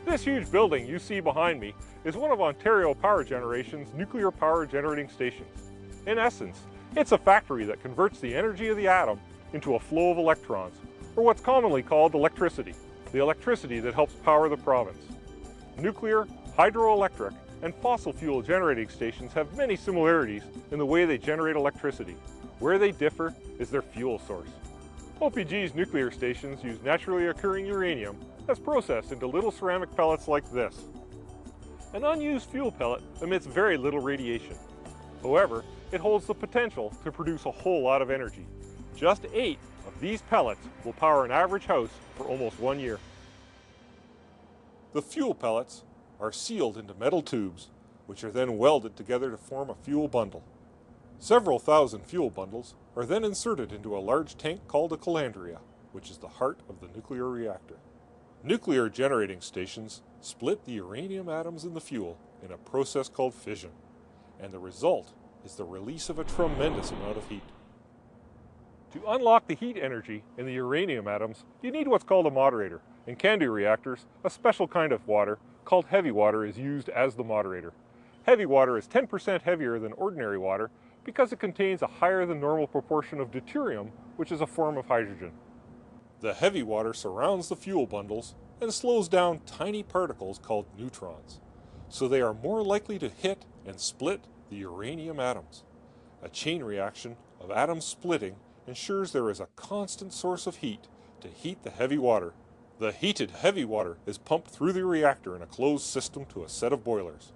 This huge building you see behind me is one of Ontario Power Generation's nuclear power generating stations. In essence, it's a factory that converts the energy of the atom into a flow of electrons, or what's commonly called electricity, the electricity that helps power the province. Nuclear, hydroelectric, and fossil fuel generating stations have many similarities in the way they generate electricity. Where they differ is their fuel source. OPG's nuclear stations use naturally occurring uranium that's processed into little ceramic pellets like this. An unused fuel pellet emits very little radiation. However, it holds the potential to produce a whole lot of energy. Just 8 of these pellets will power an average house for almost 1 year. The fuel pellets are sealed into metal tubes, which are then welded together to form a fuel bundle. Several thousand fuel bundles are then inserted into a large tank called a calandria, which is the heart of the nuclear reactor. Nuclear generating stations split the uranium atoms in the fuel in a process called fission, and the result is the release of a tremendous amount of heat. To unlock the heat energy in the uranium atoms, you need what's called a moderator. In CANDU reactors, a special kind of water called heavy water is used as the moderator. Heavy water is 10% heavier than ordinary water because it contains a higher than normal proportion of deuterium, which is a form of hydrogen. The heavy water surrounds the fuel bundles and slows down tiny particles called neutrons, so they are more likely to hit and split the uranium atoms. A chain reaction of atoms splitting ensures there is a constant source of heat to heat the heavy water. The heated heavy water is pumped through the reactor in a closed system to a set of boilers,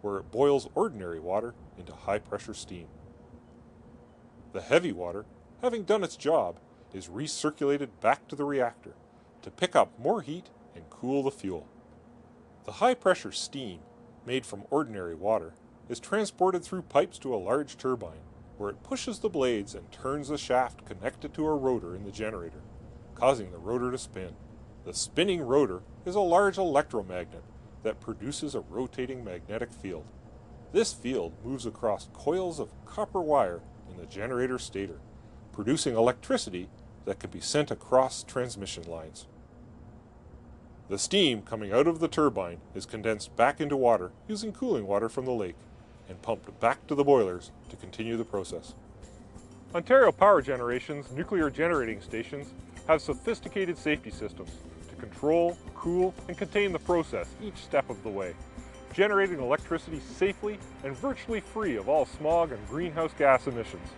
where it boils ordinary water into high-pressure steam. The heavy water, having done its job, is recirculated back to the reactor to pick up more heat and cool the fuel. The high-pressure steam, made from ordinary water, is transported through pipes to a large turbine, where it pushes the blades and turns the shaft connected to a rotor in the generator, causing the rotor to spin. The spinning rotor is a large electromagnet that produces a rotating magnetic field. This field moves across coils of copper wire in the generator stator, producing electricity that can be sent across transmission lines. The steam coming out of the turbine is condensed back into water using cooling water from the lake and pumped back to the boilers to continue the process. Ontario Power Generation's nuclear generating stations have sophisticated safety systems to control, cool, and contain the process each step of the way, generating electricity safely and virtually free of all smog and greenhouse gas emissions.